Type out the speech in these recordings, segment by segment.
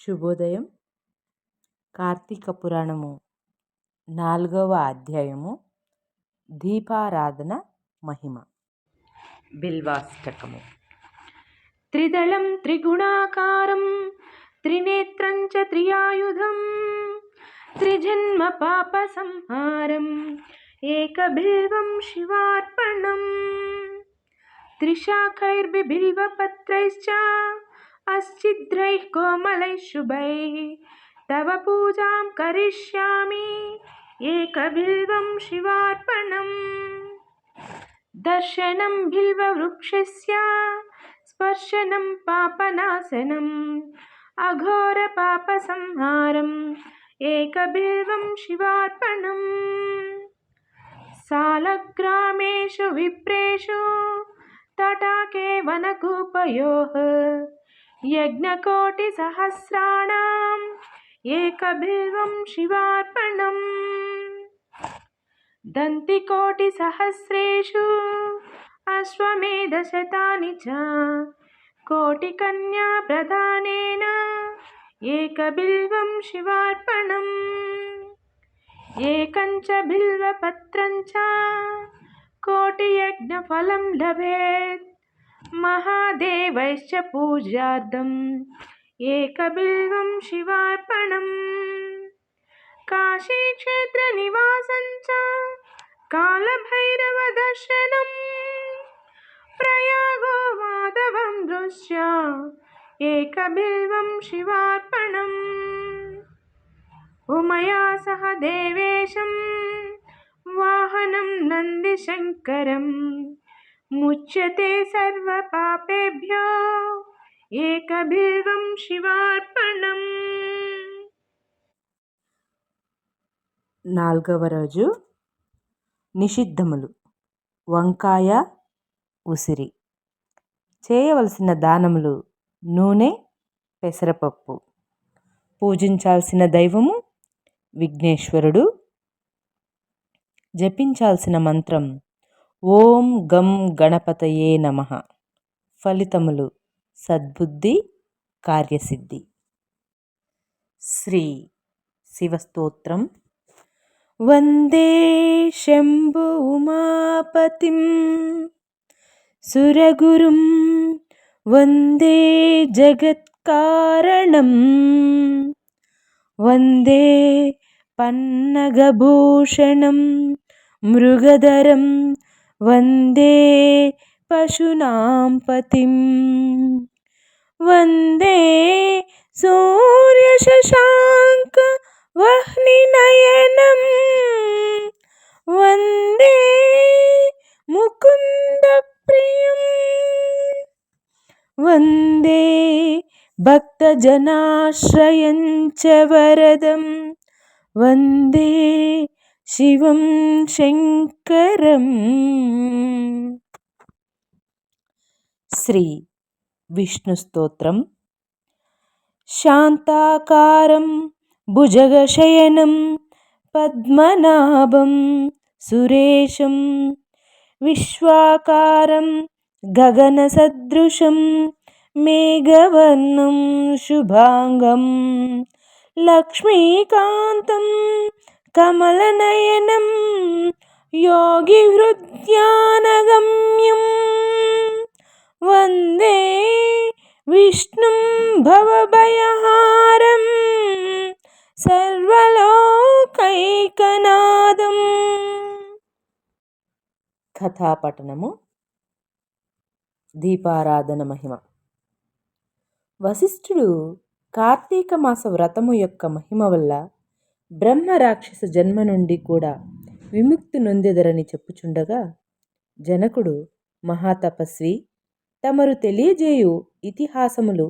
శుభోదయం. కార్తీక పురాణము 4వ అధ్యాయము దీపారాధన మహిమ. బిల్వాష్టకము. త్రిదళం త్రిగుణాకారం త్రినేత్రం చ త్రియాయుధం త్రిజన్మ పాప సంహారం ఏకబిల్వం శివార్పణం త్రిశాఖైర్బిల్వపత్రైశ్చ అశ్చిద్రైః కోమలైః శుభైః తవ పూజాం కరిష్యామి ఏకబిల్వం శివార్పణం దర్శనం బిల్వవృక్షస్య స్పర్శనం పాపనాశనం అఘోర పాప సంహారం ఏకబిల్వం శివార్పణం సాలగ్రామేషు విప్రేషు తటాకే వనకూపయోః యజ్ఞకోటి సహస్రాణం ఏకబిల్వం శివార్పణం దంతికోటి సహస్రేషు అశ్వమేధశతాని చ కోటి కన్యా ప్రదానేన ఏకబిల్వం శివార్పణం ఏకం చ బిల్వపత్రం చ కోటి యజ్ఞఫలం లభేత్ మహాదేవైశ్చ పూజార్థం ఏకబిల్వం శివార్పణం కాశీక్షేత్ర నివాసం చ కాలభైరవ దర్శనం ప్రయాగో మాధవం దృశ్య ఏకబిల్వం శివార్పణం ఉమయా సహ దేవేశం వాహనం నందిశంకరం ముచ్యతే సర్వ పాపేభ్యో ఏకబిల్వం శివార్పణం. 4వ రోజు నిషిద్ధములు. వంకాయ, ఉసిరి. చేయవలసిన దానములు: నూనె, పెసరపప్పు. పూజించాల్సిన దైవము విఘ్నేశ్వరుడు. జపించాల్సిన మంత్రం ఓం గం గణపతయే నమః. ఫలితములు: సద్బుద్ధి, కార్యసిద్ధి. శ్రీ శివస్తోత్రం. వందే శంభు ఉమాపతిం సురగురుం వందే జగత్కారణం వందే పన్నగభూషణం మృగధరం వందే పశూనాం పతిం వందే సూర్యశశాంక వహ్నినయనం వందే ముకుంద ప్రియం వందే భక్తజనాశ్రయం చ వరదం వందే శివం శంకరం. శ్రీ విష్ణు స్తోత్రం. శాంతాకారం భుజగశయనం పద్మనాభం సురేశం విశ్వాకారం గగనసదృశం మేఘవర్ణం శుభాంగం లక్ష్మీకాంతం కమలనయనం యోగిహృద్యానగమ్యం వందే విష్ణుం భవభయహారం సర్వలోకైకనాథం. కథాపఠనము. దీపారాధన మహిమ. వశిష్ఠుడు కార్తీక మాస వ్రతము యొక్క మహిమ వల్ల బ్రహ్మ రాక్షస జన్మ నుండి కూడా విముక్తి నొందెదరని చెప్పుచుండగా, జనకుడు మహాతపస్వి, తమరు తెలియజేయు ఇతిహాసములు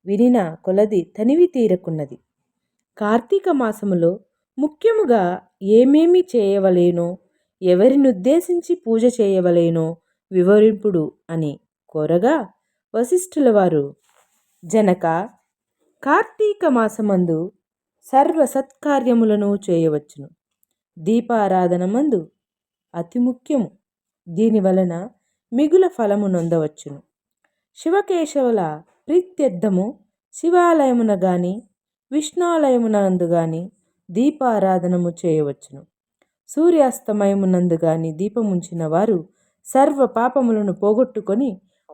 వినిన కొలది తనివి తీరకున్నది. కార్తీక మాసములో ముఖ్యముగా ఏమేమి చేయవలేనో, ఎవరినుద్దేశించి పూజ చేయవలేనో వివరింపుడు అని కోరగా, వశిష్ఠుల వారు, జనక, కార్తీక మాసమందు సర్వ సత్కార్యములను చేయవచ్చును. దీపారాధన మందు అతి ముఖ్యము. దీనివలన మిగుల ఫలము నొందవచ్చును. శివకేశవుల ప్రీత్యర్థము శివాలయమున గాని విష్ణాలయమునందు గాని దీపారాధనము చేయవచ్చును. సూర్యాస్తమయమునందు గాని దీపముంచిన వారు సర్వ పాపములను పోగొట్టుకొని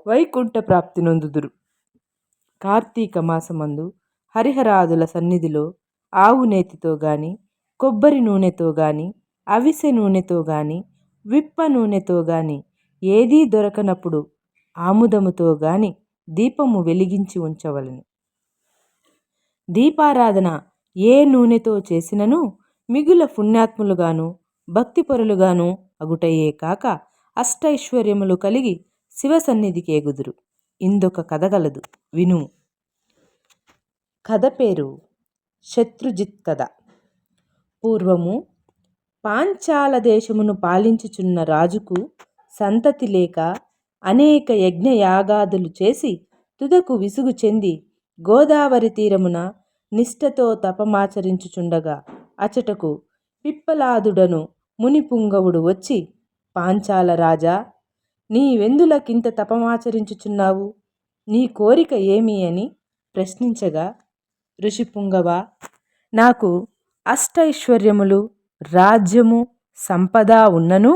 వైకుంఠ ప్రాప్తి నొందుదురు. కార్తీక మాసమందు హరిహరాదుల సన్నిధిలో ఆవు నేతితో గాని కొబ్బరి నూనెతో గాని అవిసె నూనెతో గాని విప్ప నూనెతో గాని ఏదీ దొరకనప్పుడు ఆముదముతో గాని దీపము వెలిగించి ఉంచవలను. దీపారాధన ఏ నూనెతో చేసినను మిగుల పుణ్యాత్ములుగాను భక్తిపరులుగాను అగుటయే కాక అష్టైశ్వర్యములు కలిగి శివ సన్నిధికి ఎగుదురు. ఇందొక కథ గలదు, విను. కథ పేరు శత్రుజిత్ కథ. పూర్వము పాంచాల దేశమును పాలించుచున్న రాజుకు సంతతి లేక అనేక యజ్ఞయాగాదులు చేసి తుదకు విసుగు చెంది గోదావరి తీరమున నిష్ఠతో తపమాచరించుచుండగా అచటకు పిప్పలాదుడను మునిపుంగవుడు వచ్చి, పాంచాల రాజా, నీవెందులకింత తపమాచరించుచున్నావు? నీ కోరిక ఏమి అని ప్రశ్నించగా, ఋషిపుంగవ, నాకు అష్టైశ్వర్యములు రాజ్యము సంపద ఉన్నను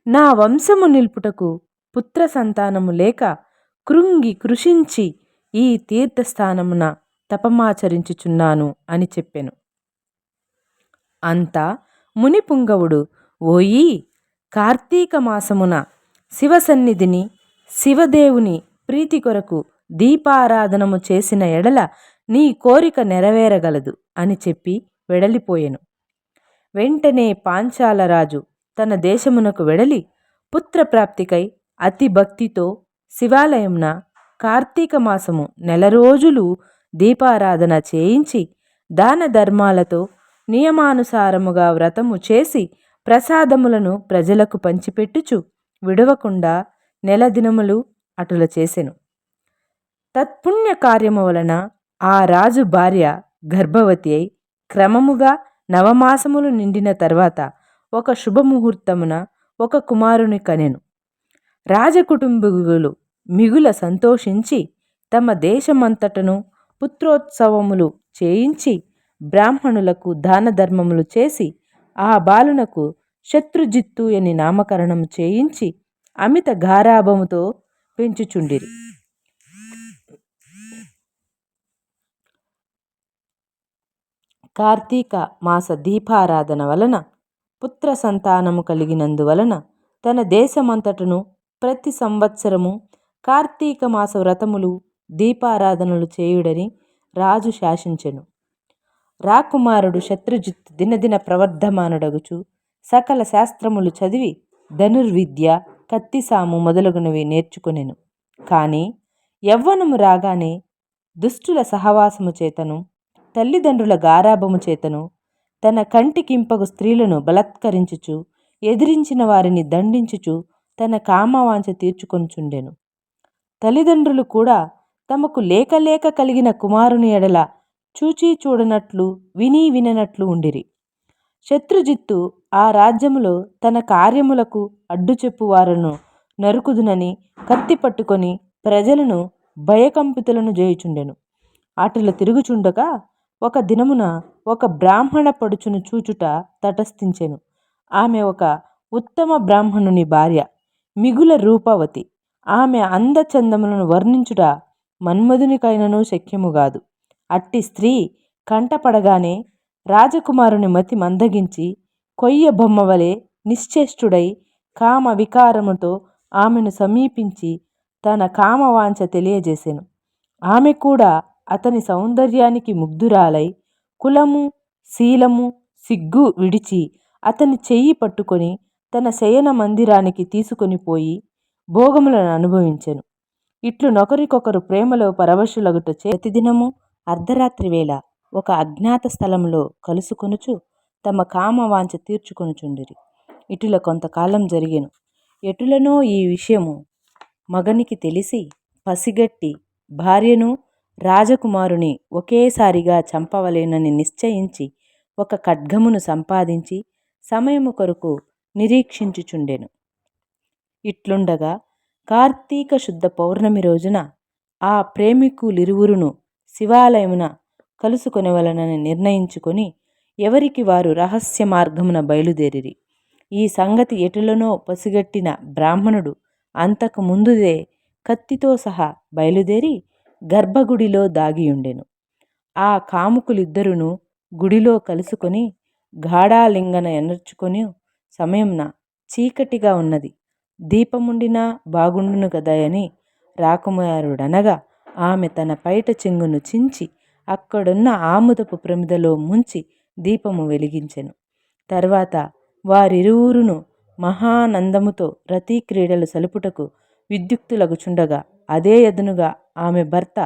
నా వంశము నిల్పుటకు పుత్ర సంతానము లేక కృంగి కృషించి ఈ తీర్థస్థానమున తపమాచరించుచున్నాను అని చెప్పెను. అంతా మునిపుంగవుడు, ఓయి, కార్తీక మాసమున శివసన్నిధిని శివదేవుని ప్రీతి కొరకు దీపారాధనము చేసిన ఎడల నీ కోరిక నెరవేరగలదు అని చెప్పి వెడలిపోయెను. వెంటనే పాంచాలరాజు తన దేశమునకు వెడలి పుత్రప్రాప్తికై అతి భక్తితో శివాలయంన కార్తీక మాసము 1 రోజులు దీపారాధన చేయించి దాన ధర్మాలతో నియమానుసారముగా వ్రతము చేసి ప్రసాదములను ప్రజలకు పంచిపెట్టుచు విడవకుండా 1 దినములు అటుల చేసెను. తత్పుణ్య కార్యము వలన ఆ రాజు భార్య గర్భవతి అయి క్రమముగా 9 మాసములు నిండిన తర్వాత ఒక శుభముహూర్తమున ఒక కుమారుని కనెను. రాజకుటుంబీకులు మిగుల సంతోషించి తమ దేశమంతటను పుత్రోత్సవములు చేయించి బ్రాహ్మణులకు దాన ధర్మములు చేసి ఆ బాలునకు శత్రుజిత్తు అని నామకరణం చేయించి అమిత గారాభముతో పెంచుచుండిరి. కార్తీక మాస దీపారాధన వలన పుత్ర సంతానము కలిగినందువలన తన దేశమంతటను ప్రతి సంవత్సరము కార్తీక మాస వ్రతములు దీపారాధనలు చేయుడని రాజు శాసించెను. రాకుమారుడు శత్రుజిత్తు దినదిన ప్రవర్ధమానుడగుచు సకల శాస్త్రములు చదివి ధనుర్విద్య, కత్తిసాము మొదలగునవి నేర్చుకొనెను. కానీ యవ్వనము రాగానే దుష్టుల సహవాసము చేతను తల్లిదండ్రుల గారాభము చేతను తన కంటికింపగు స్త్రీలను బలత్కరించుచు ఎదిరించిన వారిని దండించుచు తన కామవాంఛ తీర్చుకొనుచుండెను. తల్లిదండ్రులు కూడా తమకు లేక లేక కలిగిన కుమారుని ఎడల చూచి చూడనట్లు విని విననట్లు ఉండిరి. శత్రుజిత్తు ఆ రాజ్యములో తన కార్యములకు అడ్డుచెప్పు వారును నరుకుదునని కత్తి పట్టుకొని ప్రజలను భయకంపితులను చేయుచుండెను. అటుల తిరుగుచుండగా ఒక దినమున ఒక బ్రాహ్మణ పడుచును చూచుట తటస్థించెను. ఆమె ఒక ఉత్తమ బ్రాహ్మణుని భార్య, మిగుల రూపవతి. ఆమె అందచందములను వర్ణించుట మన్మధునికైనను శక్యముగాదు. అట్టి స్త్రీ కంటపడగానే రాజకుమారుని మతి మందగించి కొయ్య బొమ్మవలే నిశ్చేష్టుడై కామ వికారముతో ఆమెను సమీపించి తన కామవాంఛ తెలియజేసెను. ఆమె కూడా అతని సౌందర్యానికి ముగ్ధురాలై కులము శీలము సిగ్గు విడిచి అతని చెయ్యి పట్టుకొని తన శయన మందిరానికి తీసుకొని పోయి భోగములను అనుభవించెను. ఇట్లు నొకరికొకరు ప్రేమలో పరవశులగుటచే ప్రతిదినము అర్ధరాత్రి వేళ ఒక అజ్ఞాత స్థలంలో కలుసుకొనుచు తమ కామవాంఛ తీర్చుకొనుచుండిరి. ఇటుల కొంతకాలం జరిగెను. ఎటులనో ఈ విషయము మగనికి తెలిసి పసిగట్టి భార్యను రాజకుమారుని ఒకేసారిగా చంపవలెనని నిశ్చయించి ఒక ఖడ్గమును సంపాదించి సమయము కొరకు నిరీక్షించుచుండెను. ఇట్లుండగా కార్తీక శుద్ధ పౌర్ణమి రోజున ఆ ప్రేమికులిరువురును శివాలయమున కలుసుకొనవలనని నిర్ణయించుకొని ఎవరికి వారు రహస్య మార్గమున బయలుదేరిరి. ఈ సంగతి ఎటులనో పసిగట్టిన బ్రాహ్మణుడు అంతకు ముందుదే కత్తితో సహా బయలుదేరి గర్భగుడిలో దాగియుండెను. ఆ కాముకులిద్దరును గుడిలో కలుసుకొని గాఢాలింగన ఎనర్చుకొని సమయంన చీకటిగా ఉన్నది, దీపముండినా బాగుండును కదయని రాకుమారుడనగా ఆమె తన పైట చెంగును చించి అక్కడున్న ఆముదపు ప్రమిదలో ముంచి దీపము వెలిగించెను. తర్వాత వారిరువురును మహానందముతో రతీక్రీడలు సలుపుటకు విద్యుక్తులగుచుండగా అదే ఎదునుగా ఆమె భర్త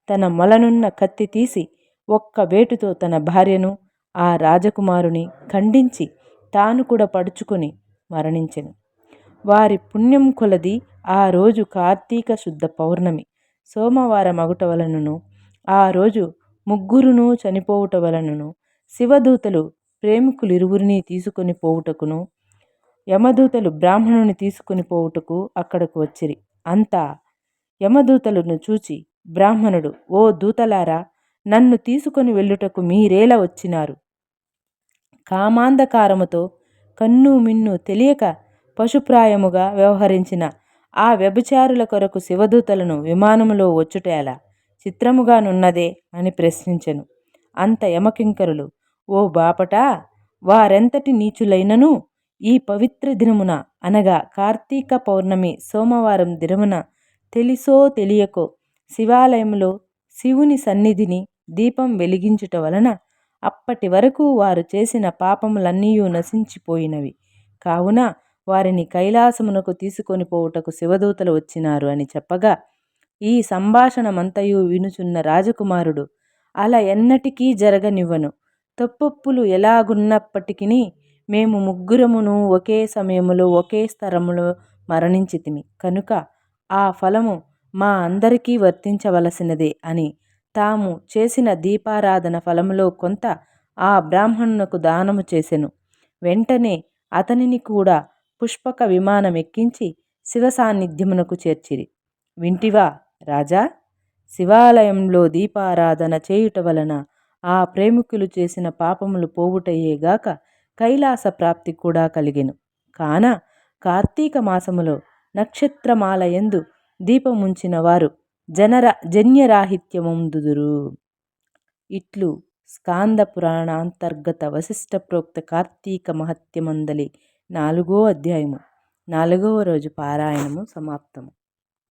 తన మొలనున్న కత్తి తీసి ఒక్క వేటుతో తన భార్యను ఆ రాజకుమారుని ఖండించి తాను కూడా పడుచుకొని మరణించెను. వారి పుణ్యం కొలది ఆ రోజు కార్తీక శుద్ధ పౌర్ణమి సోమవారం అగుట వలనను ఆ రోజు ముగ్గురును చనిపోవుట వలనను శివదూతలు ప్రేమికులిరువురిని తీసుకొని పోవుటకును యమదూతలు బ్రాహ్మణుని తీసుకొని పోవుటకు అక్కడకు వచ్చిరి. అంతా యమదూతలను చూచి బ్రాహ్మణుడు, ఓ దూతలారా, నన్ను తీసుకొని వెళ్ళుటకు మీరేలా వచ్చినారు? కామాంధకారముతో కన్ను మిన్ను తెలియక పశుప్రాయముగా వ్యవహరించిన ఆ వ్యభిచారుల కొరకు శివదూతలను విమానములో వచ్చుటేలా చిత్రముగానున్నదే అని ప్రశ్నించెను. అంత యమకింకరులు, ఓ బాపటా, వారెంతటి నీచులైనను ఈ పవిత్ర దినమున అనగా కార్తీక పౌర్ణమి సోమవారం దినమున తెలిసో తెలియకో శివాలయంలో శివుని సన్నిధిని దీపం వెలిగించుట వలన అప్పటి వరకు వారు చేసిన పాపములన్నీయూ నశించిపోయినవి. కావున వారిని కైలాసమునకు తీసుకొని పోవుటకు శివదూతలు వచ్చినారు అని చెప్పగా ఈ సంభాషణమంతయు వినుచున్న రాజకుమారుడు, అలా ఎన్నటికీ జరగనివ్వను. తప్పొప్పులు ఎలాగున్నప్పటికీ మేము ముగ్గురమును ఒకే సమయములో ఒకే స్థలములో మరణించితిమి కనుక ఆ ఫలము మా అందరికీ వర్తించవలసినదే అని తాము చేసిన దీపారాధన ఫలములో కొంత ఆ బ్రాహ్మణునకు దానము చేసెను. వెంటనే అతనిని కూడా పుష్పక విమానం ఎక్కించి శివ సాన్నిధ్యమునకు చేర్చిరి. వింటివా రాజా, శివాలయంలో దీపారాధన చేయుట వలన ఆ ప్రేమికులు చేసిన పాపములు పోవుటయేగాక కైలాస ప్రాప్తి కూడా కలిగెను. కాన కార్తీక మాసములో నక్షత్రమాలయందు దీపముంచిన వారు జన్యరాహిత్యమొందుదురు. ఇట్లు స్కాంద పురాణాంతర్గత వశిష్ఠ ప్రోక్త కార్తీక మహత్యమందలి 4వ అధ్యాయము 4వ రోజు పారాయణము సమాప్తము.